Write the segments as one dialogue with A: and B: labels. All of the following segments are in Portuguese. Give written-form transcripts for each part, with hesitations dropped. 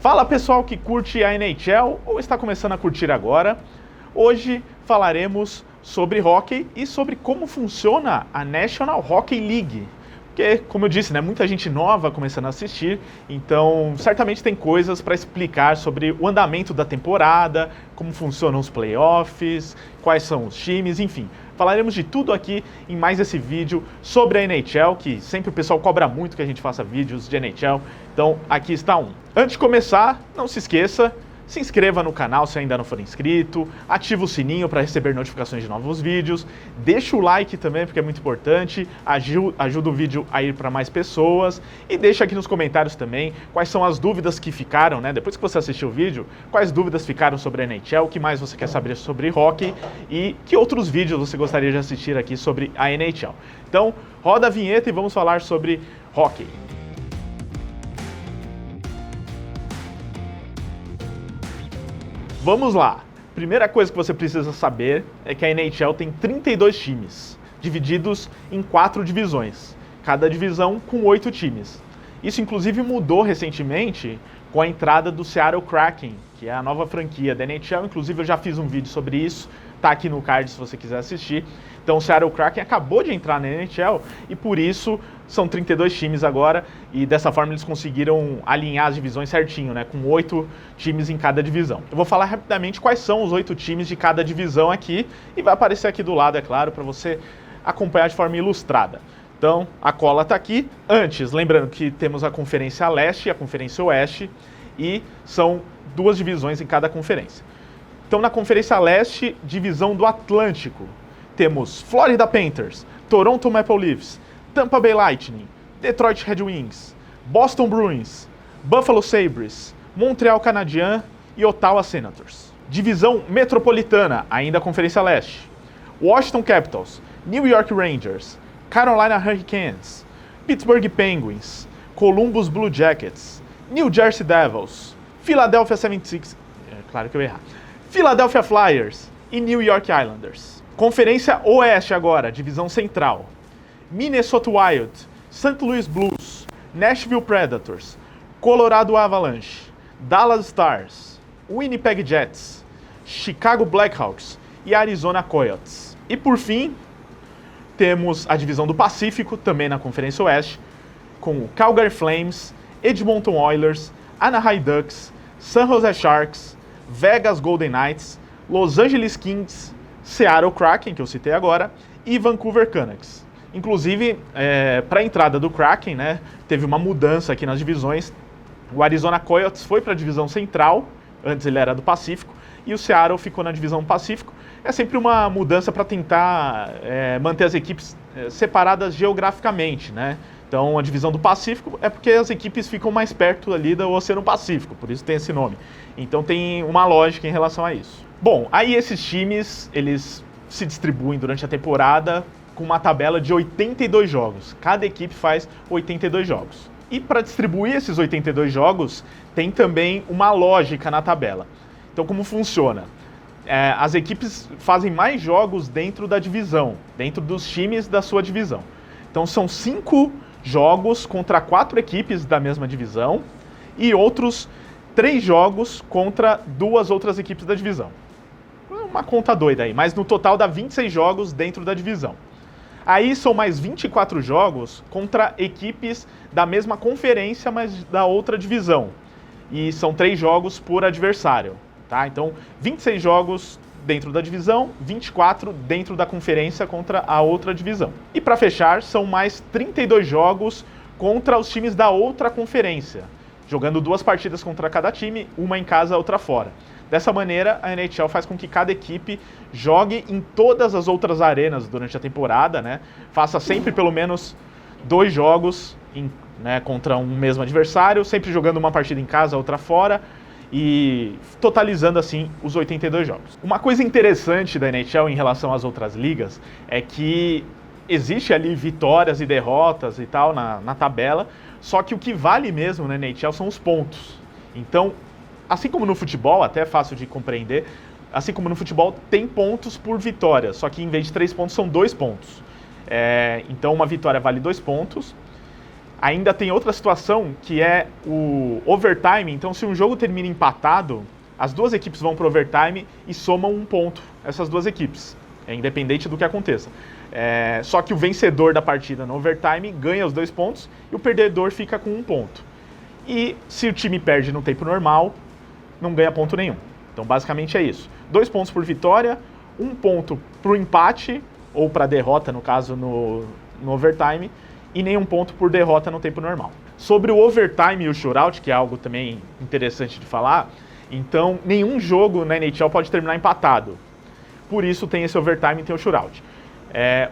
A: Fala pessoal que curte a NHL ou está começando a curtir agora. Hoje falaremos sobre hockey e sobre como funciona a National Hockey League. Porque, como eu disse, muita gente nova começando a assistir, então certamente tem coisas para explicar sobre o andamento da temporada, como funcionam os playoffs, quais são os times, enfim. Falaremos de tudo aqui em mais esse vídeo sobre a NHL, que sempre o pessoal cobra muito que a gente faça vídeos de NHL, então aqui está um. Antes de começar, não se esqueça, se inscreva no canal se ainda não for inscrito, ativa o sininho para receber notificações de novos vídeos, deixa o like também porque é muito importante, ajuda o vídeo a ir para mais pessoas e deixa aqui nos comentários também quais são as dúvidas que ficaram, depois que você assistiu o vídeo, quais dúvidas ficaram sobre a NHL, o que mais você quer saber sobre hockey e que outros vídeos você gostaria de assistir aqui sobre a NHL. Então, roda a vinheta e vamos falar sobre hockey. Vamos lá! Primeira coisa que você precisa saber é que a NHL tem 32 times, divididos em 4 divisões, cada divisão com 8 times. Isso inclusive mudou recentemente com a entrada do Seattle Kraken, que é a nova franquia da NHL, inclusive eu já fiz um vídeo sobre isso, tá aqui no card se você quiser assistir. Então o Seattle Kraken acabou de entrar na NHL e por isso são 32 times agora e dessa forma eles conseguiram alinhar as divisões certinho, com 8 times em cada divisão. Eu vou falar rapidamente quais são os 8 times de cada divisão aqui e vai aparecer aqui do lado, é claro, para você acompanhar de forma ilustrada. Então a cola está aqui. Antes, lembrando que temos a Conferência Leste e a Conferência Oeste e são 2 divisões em cada conferência. Então na Conferência Leste, divisão do Atlântico, temos Florida Panthers, Toronto Maple Leafs, Tampa Bay Lightning, Detroit Red Wings, Boston Bruins, Buffalo Sabres, Montreal Canadiens e Ottawa Senators. Divisão Metropolitana, ainda a Conferência Leste, Washington Capitals, New York Rangers, Carolina Hurricanes, Pittsburgh Penguins, Columbus Blue Jackets, New Jersey Devils, Philadelphia 76ers, claro que eu ia errar, Philadelphia Flyers e New York Islanders. Conferência Oeste agora, divisão central. Minnesota Wild, St. Louis Blues, Nashville Predators, Colorado Avalanche, Dallas Stars, Winnipeg Jets, Chicago Blackhawks e Arizona Coyotes. E por fim, temos a divisão do Pacífico, também na Conferência Oeste, com o Calgary Flames, Edmonton Oilers, Anaheim Ducks, San Jose Sharks, Vegas Golden Knights, Los Angeles Kings, Seattle Kraken, que eu citei agora, e Vancouver Canucks. Inclusive, para a entrada do Kraken, teve uma mudança aqui nas divisões. O Arizona Coyotes foi para a divisão central, antes ele era do Pacífico, e o Seattle ficou na divisão Pacífico. É sempre uma mudança para tentar manter as equipes separadas geograficamente, Então, a divisão do Pacífico é porque as equipes ficam mais perto ali do Oceano Pacífico, por isso tem esse nome. Então, tem uma lógica em relação a isso. Bom, aí esses times, eles se distribuem durante a temporada com uma tabela de 82 jogos. Cada equipe faz 82 jogos. E para distribuir esses 82 jogos, tem também uma lógica na tabela. Então, como funciona? As equipes fazem mais jogos dentro da divisão, dentro dos times da sua divisão. Então, são 5 jogos contra 4 equipes da mesma divisão e outros 3 jogos contra 2 outras equipes da divisão. Uma conta doida aí, mas no total dá 26 jogos dentro da divisão. Aí são mais 24 jogos contra equipes da mesma conferência, mas da outra divisão. E são 3 jogos por adversário, tá? Então, 26 jogos dentro da divisão, 24 dentro da conferência contra a outra divisão. E para fechar, são mais 32 jogos contra os times da outra conferência, jogando 2 partidas contra cada time, uma em casa, outra fora. Dessa maneira, a NHL faz com que cada equipe jogue em todas as outras arenas durante a temporada, Faça sempre pelo menos 2 jogos contra um mesmo adversário, sempre jogando uma partida em casa, outra fora, e totalizando assim os 82 jogos. Uma coisa interessante da NHL em relação às outras ligas é que existe ali vitórias e derrotas e tal na tabela, só que o que vale mesmo na NHL são os pontos. Então, assim como no futebol, até é fácil de compreender, assim como no futebol tem pontos por vitória, só que em vez de 3 pontos são 2 pontos. Então uma vitória vale 2 pontos, Ainda tem outra situação que é o overtime. Então, se um jogo termina empatado, as duas equipes vão para o overtime e somam um ponto, essas duas equipes, independente do que aconteça. Só que o vencedor da partida no overtime ganha os 2 pontos e o perdedor fica com 1 ponto. E se o time perde no tempo normal, não ganha ponto nenhum. Então, basicamente é isso. 2 pontos por vitória, 1 ponto para o empate, ou para derrota, no caso, no overtime, e nenhum ponto por derrota no tempo normal. Sobre o overtime e o shootout, que é algo também interessante de falar, então, nenhum jogo na NHL pode terminar empatado. Por isso tem esse overtime e tem o shootout.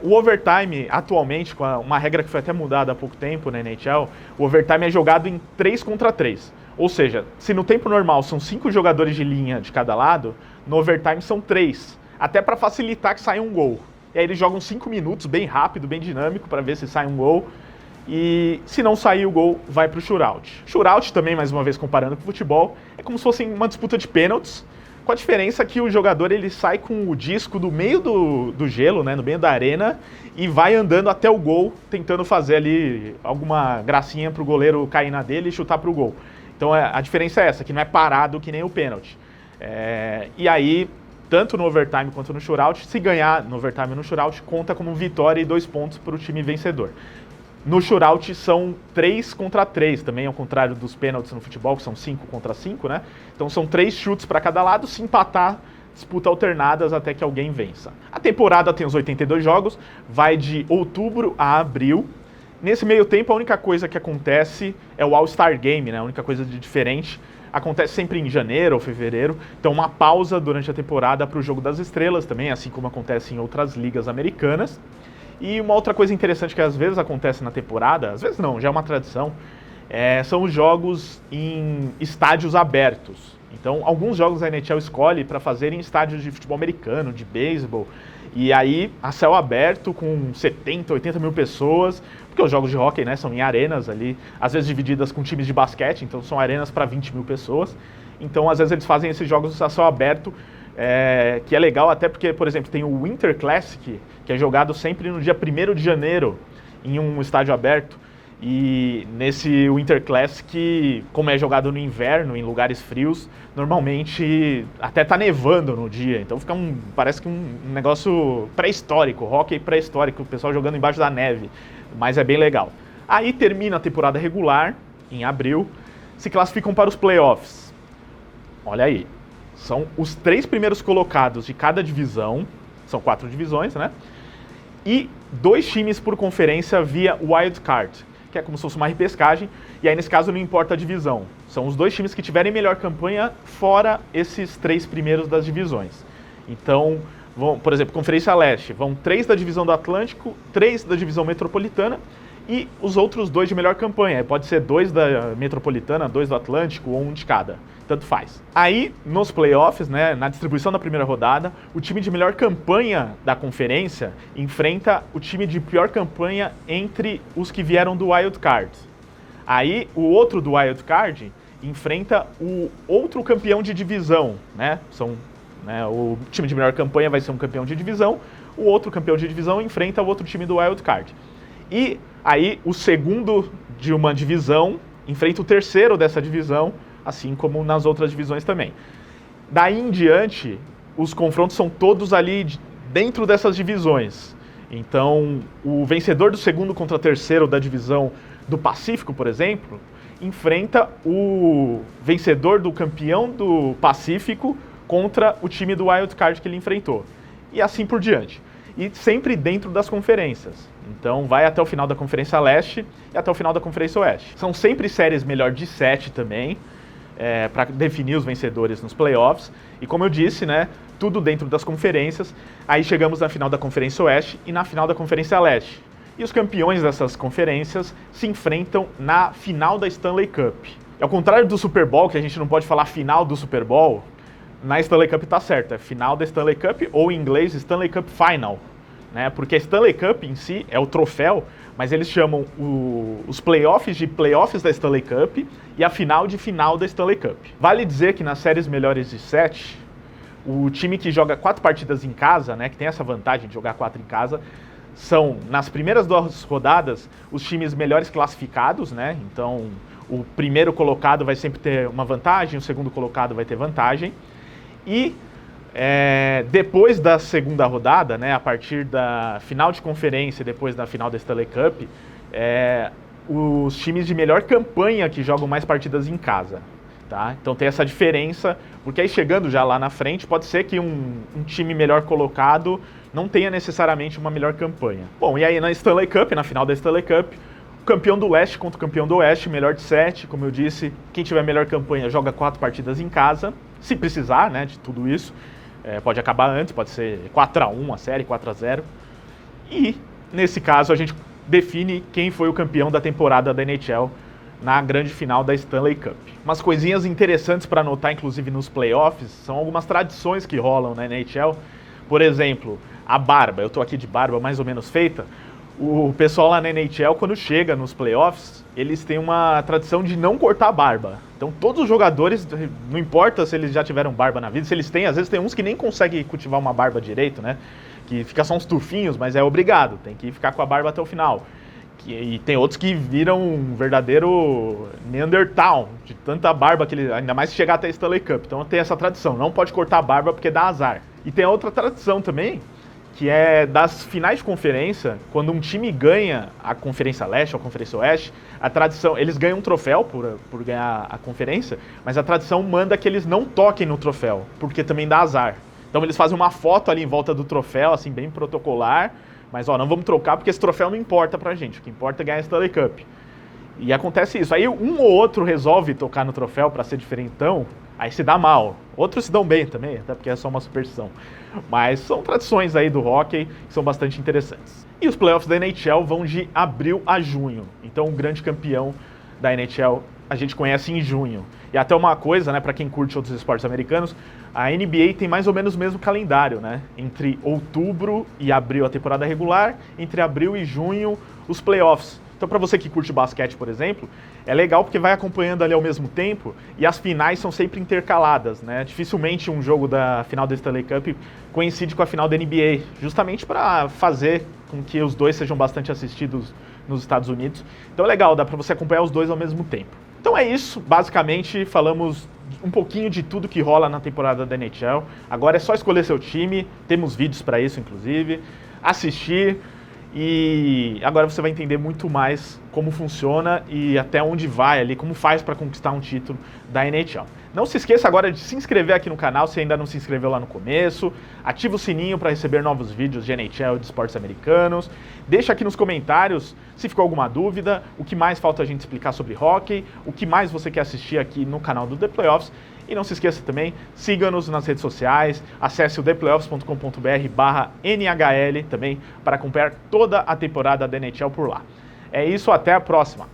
A: O overtime, atualmente, com uma regra que foi até mudada há pouco tempo na NHL, o overtime é jogado em 3 contra 3. Ou seja, se no tempo normal são 5 jogadores de linha de cada lado, no overtime são 3. Até para facilitar que saia um gol. E aí eles jogam 5 minutos, bem rápido, bem dinâmico, para ver se sai um gol. E se não sair o gol, vai para o shootout. Shootout também, mais uma vez comparando com o futebol, é como se fosse uma disputa de pênaltis, com a diferença que o jogador ele sai com o disco do meio do gelo, né, no meio da arena, e vai andando até o gol, tentando fazer ali alguma gracinha para o goleiro cair na dele e chutar para o gol. Então a diferença é essa, que não é parado que nem o pênalti. E aí, tanto no overtime quanto no shootout, se ganhar no overtime e no shootout, conta como vitória e 2 pontos para o time vencedor. No shootout são 3 contra 3, também ao contrário dos pênaltis no futebol, que são 5 contra 5, né? Então são 3 chutes para cada lado, se empatar, disputa alternadas até que alguém vença. A temporada tem os 82 jogos, vai de outubro a abril. Nesse meio tempo, a única coisa que acontece é o All-Star Game, né? A única coisa de diferente. Acontece sempre em janeiro ou fevereiro, então uma pausa durante a temporada para o Jogo das Estrelas também, assim como acontece em outras ligas americanas. E uma outra coisa interessante que às vezes acontece na temporada, às vezes não, já é uma tradição, são os jogos em estádios abertos. Então, alguns jogos a NHL escolhe para fazer em estádios de futebol americano, de beisebol, e aí a céu aberto com 70, 80 mil pessoas, porque os jogos de hóquei, né, são em arenas ali, às vezes divididas com times de basquete, então são arenas para 20 mil pessoas. Então, às vezes eles fazem esses jogos a céu aberto, que é legal até porque, por exemplo, tem o Winter Classic, que é jogado sempre no dia 1º de janeiro, em um estádio aberto. E nesse Winter Classic, como é jogado no inverno, em lugares frios, normalmente até tá nevando no dia. Então parece que um negócio pré-histórico, hóquei pré-histórico, o pessoal jogando embaixo da neve. Mas é bem legal. Aí termina a temporada regular, em abril, se classificam para os playoffs. Olha aí. São os 3 primeiros colocados de cada divisão, são 4 divisões, né? E 2 times por conferência via wild card, que é como se fosse uma repescagem, e aí nesse caso não importa a divisão. São os 2 times que tiverem melhor campanha fora esses 3 primeiros das divisões. Então, por exemplo, Conferência Leste, vão 3 da divisão do Atlântico, 3 da divisão metropolitana, e os outros 2 de melhor campanha. Pode ser 2 da metropolitana, 2 do Atlântico, ou 1 de cada. Tanto faz. Aí, nos playoffs, né, na distribuição da primeira rodada, o time de melhor campanha da conferência enfrenta o time de pior campanha entre os que vieram do wild card. Aí, o outro do wild card enfrenta o outro campeão de divisão, né? O time de melhor campanha vai ser um campeão de divisão, o outro campeão de divisão enfrenta o outro time do wild card. E aí, o segundo de uma divisão enfrenta o terceiro dessa divisão, assim como nas outras divisões também. Daí em diante, os confrontos são todos ali dentro dessas divisões. Então, o vencedor do segundo contra terceiro da divisão do Pacífico, por exemplo, enfrenta o vencedor do campeão do Pacífico contra o time do wild card que ele enfrentou. E assim por diante. E sempre dentro das conferências. Então vai até o final da Conferência Leste e até o final da Conferência Oeste. São sempre séries melhor de 7 também, para definir os vencedores nos playoffs. E como eu disse, né, tudo dentro das conferências. Aí chegamos na final da Conferência Oeste e na final da Conferência Leste. E os campeões dessas conferências se enfrentam na final da Stanley Cup. E ao contrário do Super Bowl, que a gente não pode falar final do Super Bowl, na Stanley Cup tá certo, é final da Stanley Cup, ou em inglês Stanley Cup Final, né? Porque a Stanley Cup em si é o troféu, mas eles chamam os playoffs de playoffs da Stanley Cup e a final de final da Stanley Cup. Vale dizer que nas séries melhores de 7, o time que joga 4 partidas em casa, né, que tem essa vantagem de jogar 4 em casa, são, nas primeiras 2 rodadas, os times melhores classificados, né? Então, o primeiro colocado vai sempre ter uma vantagem, o segundo colocado vai ter vantagem. E depois da segunda rodada, né, a partir da final de conferência, depois da final da Stanley Cup, os times de melhor campanha que jogam mais partidas em casa. Tá? Então tem essa diferença, porque aí chegando já lá na frente, pode ser que um time melhor colocado não tenha necessariamente uma melhor campanha. Bom, e aí na Stanley Cup, na final da Stanley Cup, o campeão do leste contra o campeão do oeste, melhor de 7, como eu disse, quem tiver melhor campanha joga 4 partidas em casa, se precisar, né, de tudo isso. Pode acabar antes, pode ser 4-1 a série, 4-0. E, nesse caso, a gente define quem foi o campeão da temporada da NHL na grande final da Stanley Cup. Umas coisinhas interessantes para notar, inclusive nos playoffs, são algumas tradições que rolam na NHL. Por exemplo, a barba. Eu estou aqui de barba mais ou menos feita. O pessoal lá na NHL, quando chega nos playoffs, eles têm uma tradição de não cortar a barba. Então todos os jogadores, não importa se eles já tiveram barba na vida, se eles têm, às vezes tem uns que nem conseguem cultivar uma barba direito, né? Que fica só uns tufinhos, mas é obrigado, tem que ficar com a barba até o final. E tem outros que viram um verdadeiro Neandertal, de tanta barba que ele, ainda mais se chegar até a Stanley Cup. Então tem essa tradição, não pode cortar a barba porque dá azar. E tem outra tradição também, que é das finais de conferência, quando um time ganha a Conferência Leste ou a Conferência Oeste, a tradição, eles ganham um troféu por ganhar a conferência, mas a tradição manda que eles não toquem no troféu, porque também dá azar. Então eles fazem uma foto ali em volta do troféu, assim, bem protocolar, mas não vamos trocar porque esse troféu não importa pra gente, o que importa é ganhar a Stanley Cup. E acontece isso, aí um ou outro resolve tocar no troféu pra ser diferentão, aí se dá mal. Outros se dão bem também, até porque é só uma superstição. Mas são tradições aí do hockey que são bastante interessantes. E os playoffs da NHL vão de abril a junho. Então o grande campeão da NHL a gente conhece em junho. E até uma coisa, né, para quem curte outros esportes americanos, a NBA tem mais ou menos o mesmo calendário, né? Entre outubro e abril a temporada regular, entre abril e junho os playoffs. Então, para você que curte basquete, por exemplo, é legal porque vai acompanhando ali ao mesmo tempo e as finais são sempre intercaladas, né? Dificilmente um jogo da final da Stanley Cup coincide com a final da NBA, justamente para fazer com que os dois sejam bastante assistidos nos Estados Unidos. Então é legal, dá para você acompanhar os dois ao mesmo tempo. Então é isso, basicamente falamos um pouquinho de tudo que rola na temporada da NHL. Agora é só escolher seu time, temos vídeos para isso inclusive, assistir. E agora você vai entender muito mais como funciona e até onde vai ali, como faz para conquistar um título da NHL. Não se esqueça agora de se inscrever aqui no canal se ainda não se inscreveu lá no começo. Ativa o sininho para receber novos vídeos de NHL e de esportes americanos. Deixa aqui nos comentários se ficou alguma dúvida, o que mais falta a gente explicar sobre hockey, o que mais você quer assistir aqui no canal do The Playoffs. E não se esqueça também, siga-nos nas redes sociais, acesse o theplayoffs.com.br/NHL também para acompanhar toda a temporada da NHL por lá. É isso, até a próxima!